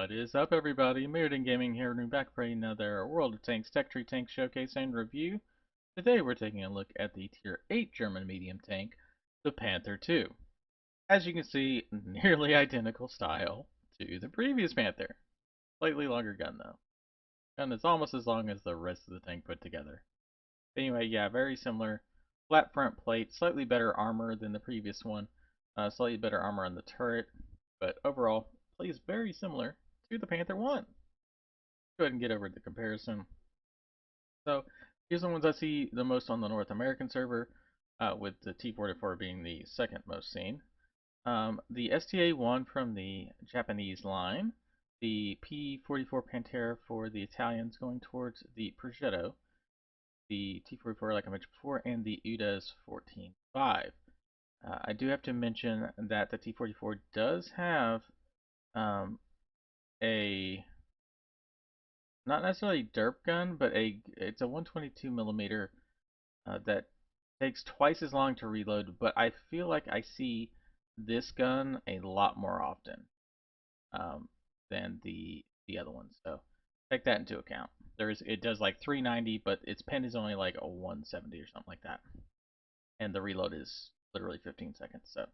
What is up, everybody? Mirrodin Gaming here, and we're back for another World of Tanks Tech Tree Tank Showcase and Review. Today we're taking a look at the Tier 8 German medium tank, the Panther 2. As you can see, nearly identical style to the previous Panther. Slightly longer gun though. Gun is almost as long as the rest of the tank put together. Anyway, yeah, very similar. Flat front plate, slightly better armor than the previous one. Slightly better armor on the turret, but overall, plays very similar to the Panther 1. Go ahead and get over the comparison. So here's the ones I see the most on the North American server, with the T-44 being the second most seen. The STA-1 from the Japanese line, the P-44 Panther for the Italians going towards the Progetto, the T-44 like I mentioned before, and the UDAS 14.5. I do have to mention that the T-44 does have a not necessarily derp gun, but it's a 122 millimeter that takes twice as long to reload. But I feel like I see this gun a lot more often than the other ones. So take that into account. It does like 390, but its pen is only like a 170 or something like that, and the reload is literally 15 seconds. So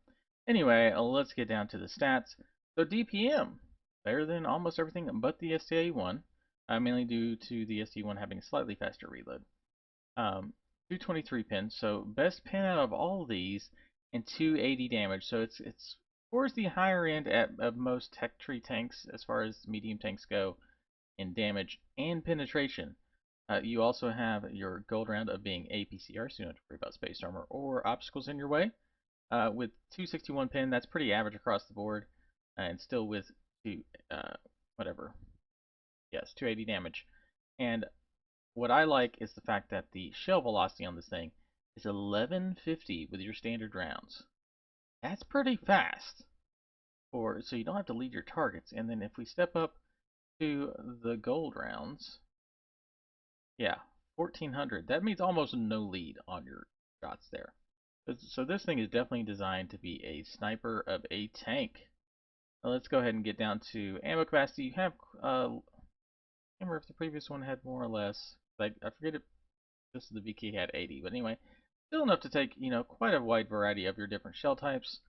anyway, let's get down to the stats. So DPM better than almost everything but the STA-1. Mainly due to the SD1 having a slightly faster reload. 223 pins, so best pin out of all of these, and 280 damage. So it's towards the higher end of most tech tree tanks as far as medium tanks go in damage and penetration. You also have your gold round of being APCR, so you don't have to worry about space armor or obstacles in your way. With 261 pin, that's pretty average across the board, and still with whatever. Yes, 280 damage. And what I like is the fact that the shell velocity on this thing is 1150 with your standard rounds. That's pretty fast. So you don't have to lead your targets. And then if we step up to the gold rounds, yeah, 1400. That means almost no lead on your shots there. So this thing is definitely designed to be a sniper of a tank. Now let's go ahead and get down to ammo capacity. You have remember if the previous one had more or less. I forget if this the VK had 80, but anyway, still enough to take quite a wide variety of your different shell types.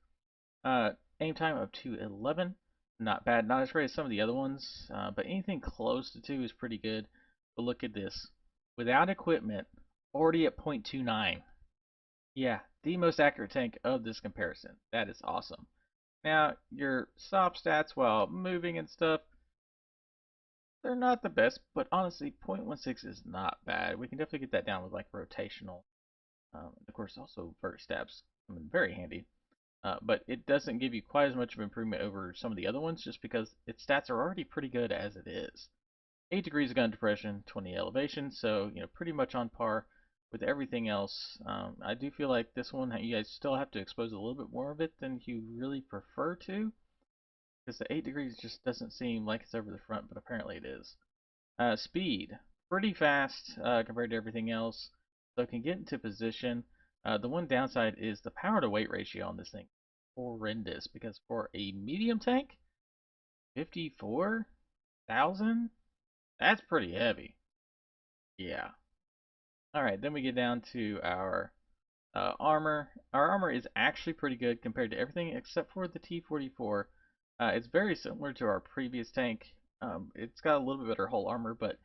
Aim time up to 11, not bad, not as great as some of the other ones, but anything close to 2 is pretty good. But look at this, without equipment, already at 0.29. Yeah, the most accurate tank of this comparison. That is awesome. Now your stop stats while moving and stuff, they're not the best, but honestly, 0.16 is not bad. We can definitely get that down with like rotational. Of course, also vert stabs come in very handy. But it doesn't give you quite as much of improvement over some of the other ones just because its stats are already pretty good as it is. 8 degrees of gun depression, 20 elevation, so pretty much on par with everything else. I do feel like this one, you guys still have to expose a little bit more of it than you really prefer to, because the 8 degrees just doesn't seem like it's over the front, but apparently it is. Speed, pretty fast compared to everything else, so it can get into position. The one downside is the power to weight ratio on this thing. Horrendous, because for a medium tank, 54,000? That's pretty heavy. Yeah. Alright, then we get down to our armor. Our armor is actually pretty good compared to everything except for the T-44. It's very similar to our previous tank. It's got a little bit better hull armor, but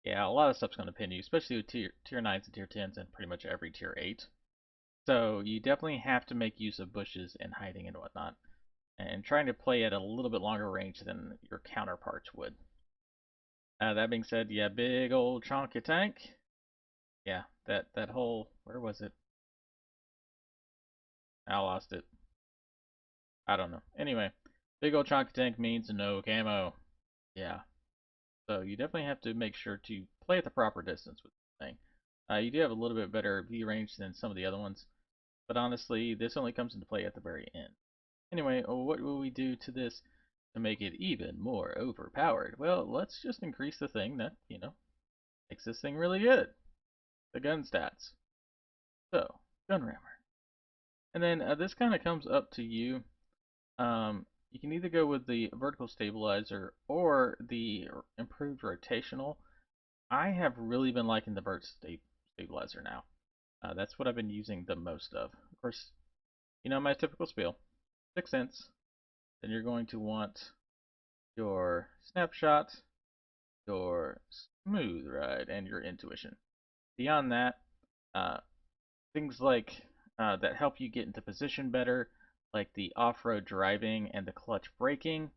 yeah, a lot of stuff's going to pin you, especially with tier 9s and tier 10s and pretty much every tier 8. So you definitely have to make use of bushes and hiding and whatnot, and trying to play at a little bit longer range than your counterparts would. That being said, yeah, big old chonky tank. Yeah, that whole, where was it? I lost it. I don't know. Anyway, big old chonky tank means no camo. Yeah. So you definitely have to make sure to play at the proper distance with the thing. You do have a little bit better view range than some of the other ones, but honestly, this only comes into play at the very end. Anyway, what will we do to this to make it even more overpowered? Well, let's just increase the thing that, makes this thing really good. The gun stats. So, gun rammer. And then this kind of comes up to you. You You can either go with the vertical stabilizer or the improved rotational. I have really been liking the stabilizer now. That's what I've been using the most of. Of course, you know my typical spiel. 6 cents. Then you're going to want your snapshot, your smooth ride, and your intuition. Beyond that, uh, things like that help you get into position better, like the off-road driving and the clutch braking,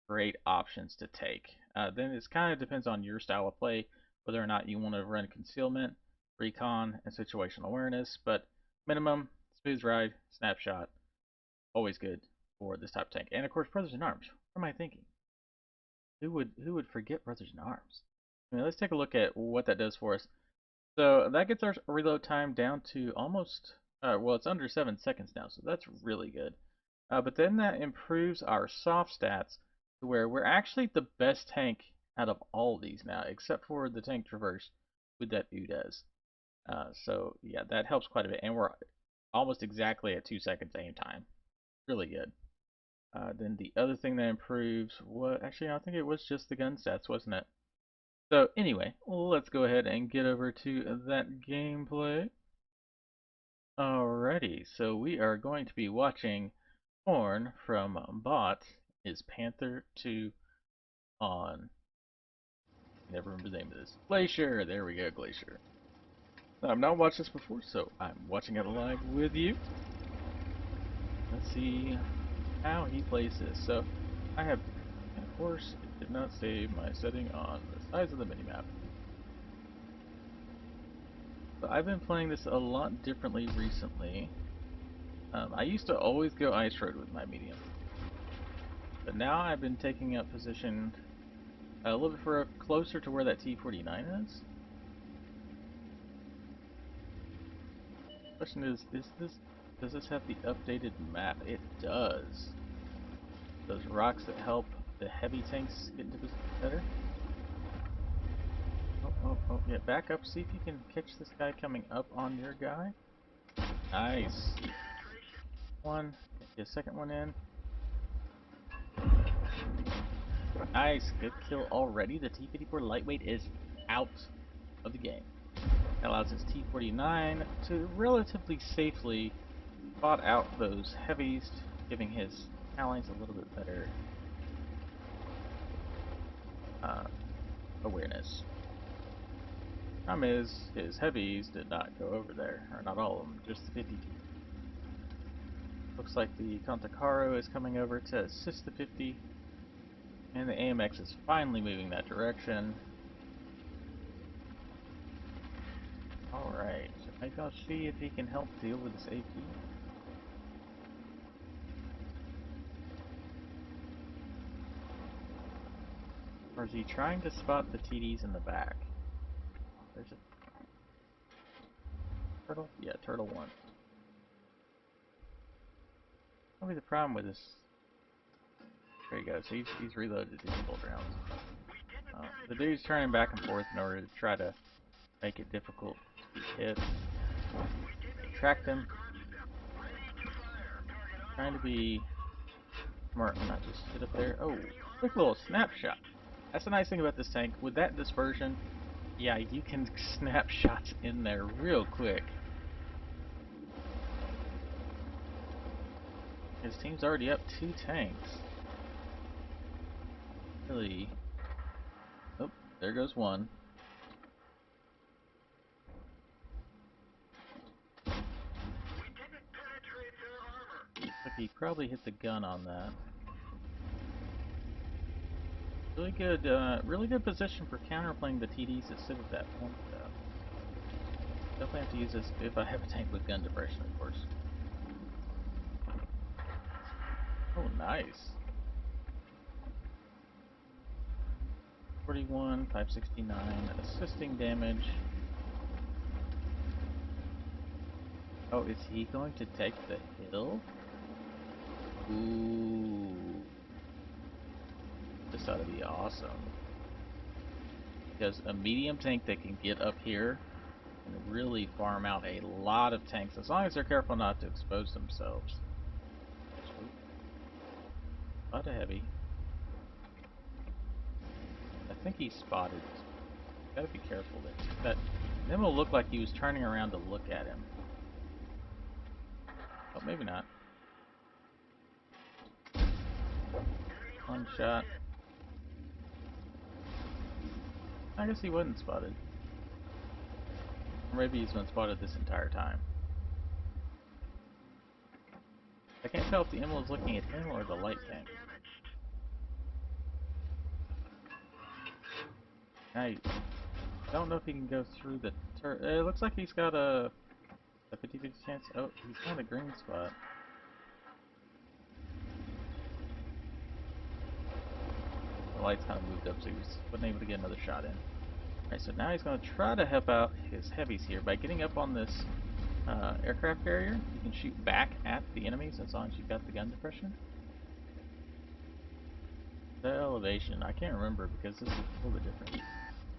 great options to take. Then it kind of depends on your style of play, whether or not you want to run concealment, recon, and situational awareness, but minimum, smooth ride, snapshot, always good for this type of tank. And of course, Brothers in Arms. What am I thinking? Who would forget Brothers in Arms? I mean, let's take a look at what that does for us. So that gets our reload time down to almost, well, it's under 7 seconds now, so that's really good. But then that improves our soft stats to where we're actually the best tank out of all of these now, except for the tank traverse with that UDES. So yeah, that helps quite a bit, and we're almost exactly at 2 seconds aim time. Really good. Then the other thing that improves, what actually I think it was just the gun stats, wasn't it? So anyway, let's go ahead and get over to that gameplay. Alrighty, so we are going to be watching Horn from WoT is Panther 2 on. Never remember the name of this. Glacier! There we go, Glacier. Now, I've not watched this before, so I'm watching it live with you. Let's see how he plays this. So, I have, and of course, it did not save my setting on the size of the minimap. But I've been playing this a lot differently recently. I used to always go ice road with my medium. But now I've been taking up position a little bit closer to where that T-49 is. Question is does this have the updated map? It does. Those rocks that help the heavy tanks get into position better. Oh, yeah, back up, see if you can catch this guy coming up on your guy. Nice. One, get a second one in. Nice, good kill already. The T-54 lightweight is out of the game. That allows his T-49 to relatively safely spot out those heavies, giving his allies a little bit better awareness. Problem is, his heavies did not go over there, or not all of them, just the 52. Looks like the Contakaro is coming over to assist the 50, and the AMX is finally moving that direction. Alright, so maybe I'll see if he can help deal with this AP. Or is he trying to spot the TDs in the back? There's a turtle? Yeah, turtle one. Probably the problem with this. There you go, so he's reloaded his bolt rounds. The dude's turning back and forth in order to try to make it difficult to be hit. Track them. Trying to be smart and not just sit up there. Oh, quick little snapshot. That's the nice thing about this tank. With that dispersion, yeah, you can snap shots in there real quick. His team's already up 2 tanks. Really. Oh, there goes one. But he probably hit the gun on that. Really good position for counterplaying the TDs that sit at that point, though. Definitely have to use this if I have a tank with gun depression, of course. Oh, nice. 41, 569, assisting damage. Oh, is he going to take the hill? Ooh. This ought to be awesome. Because a medium tank that can get up here can really farm out a lot of tanks, as long as they're careful not to expose themselves. Spot a heavy. I think he spotted. Gotta be careful there. That then will look like he was turning around to look at him. Oh, maybe not. One shot. I guess he wasn't spotted. Or maybe he's been spotted this entire time. I can't tell if the emerald is looking at him or the light tank. I don't know if he can go through the turret. It looks like he's got a 50-50 chance. Oh, he's got a green spot. The lights kind of moved up, so he wasn't able to get another shot in. Alright, so now he's going to try to help out his heavies here by getting up on this aircraft carrier. You can shoot back at the enemies as long as you've got the gun depression. The elevation, I can't remember because this is a little bit different.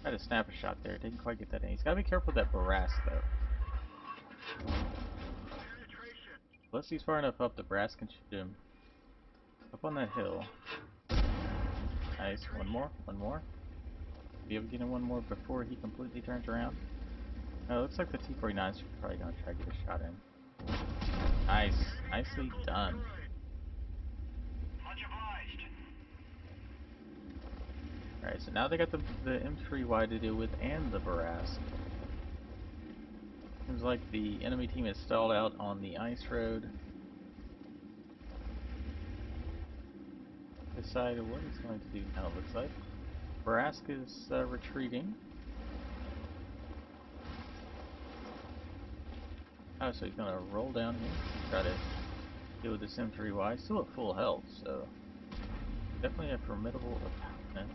Tried to snap a shot there, didn't quite get that in. He's got to be careful with that Barras though. Unless he's far enough up, the Barras can shoot him. Up on that hill. Nice, one more. Be able to get in one more before he completely turns around. No, it looks like the T-49's probably going to try to get a shot in. Nice, nicely done. Alright, so now they got the M3Y to deal with and the Barras. Seems like the enemy team is stalled out on the ice road. Decided what he's going to do now, it looks like. Barras is retreating. Oh, so he's going to roll down here, try to deal with this M3Y. Still at full health, so definitely a formidable opponent.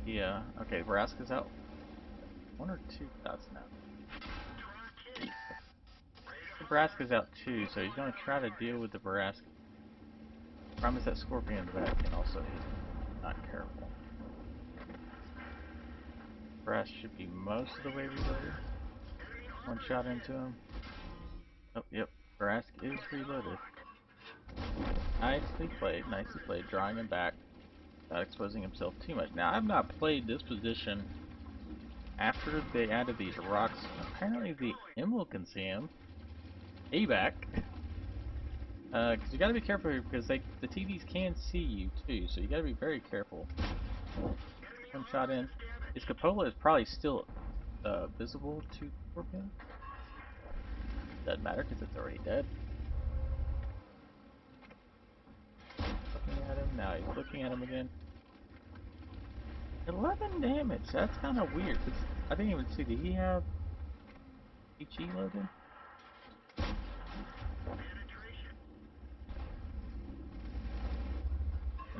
Yeah, okay, Barraska's out. One or two shots now. Nebraska's out too, so he's going to try to deal with the Nebraska. Problem is that Scorpion in the back can also hit him. Not careful. Nebraska should be most of the way reloaded. One shot into him. Oh, yep. Nebraska is reloaded. Nicely played, drawing him back. Not exposing himself too much. Now, I've not played this position after they added these rocks. Apparently the Emerald can see him. Payback. Because you gotta be careful here because the TVs can see you too, so you gotta be very careful. One shot in. His cupola is probably still visible to Scorpion. Doesn't matter because it's already dead. Looking at him, now he's looking at him again. 11 damage, that's kind of weird. Cause I didn't even see, did he have HE loaded?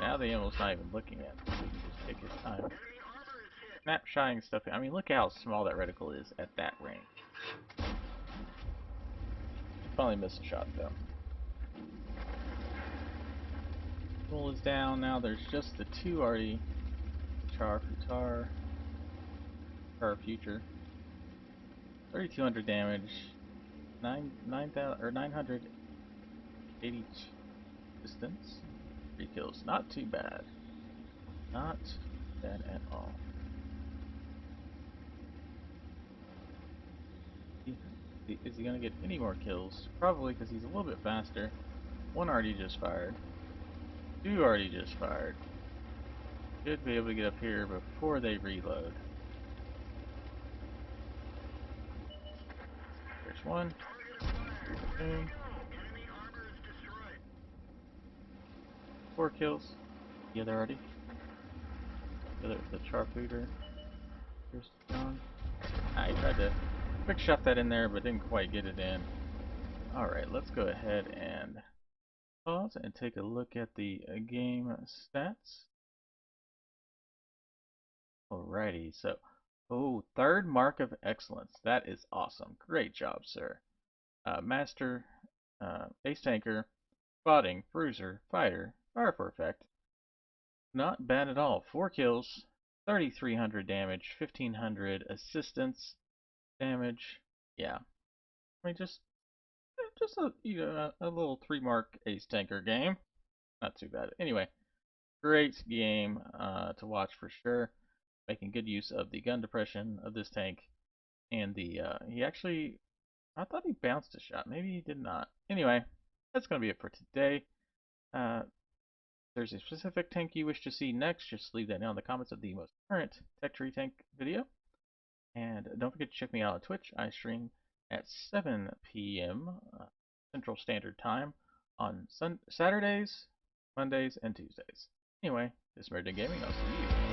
Now the animal's not even looking at him, so he can just take his time. Snapshotting stuff, I mean look at how small that reticle is at that range. Finally missed a shot though. Full is down now, there's just the two already. Char Futar. Or Future. 3,200 damage. 9,000 or 980 distance. 3 kills. Not too bad. Not bad at all. Is he gonna get any more kills? Probably because he's a little bit faster. One already just fired. Two already just fired. Should be able to get up here before they reload. There's one. Boom. 4 kills. The other already. The Charpooter. Here's John. I tried to quick shot that in there, but didn't quite get it in. Alright, let's go ahead and pause and take a look at the game stats. Alrighty, so, third mark of excellence. That is awesome. Great job, sir. Master, Ace Tanker, Spotting, Bruiser, Fighter, Fire for Effect. Not bad at all. 4 kills, 3,300 damage, 1,500 assistance damage. Yeah, I mean just a a little 3 mark Ace Tanker game. not too bad. Anyway, great game to watch for sure. Making good use of the gun depression of this tank. And he actually, I thought he bounced a shot. Maybe he did not. Anyway, that's going to be it for today. Uh, if there's a specific tank you wish to see next, just leave that down in the comments of the most current Tech Tree Tank video. And don't forget to check me out on Twitch. I stream at 7 p.m. Central Standard Time on Saturdays, Mondays, and Tuesdays. Anyway, this is Meridian Gaming. I'll see you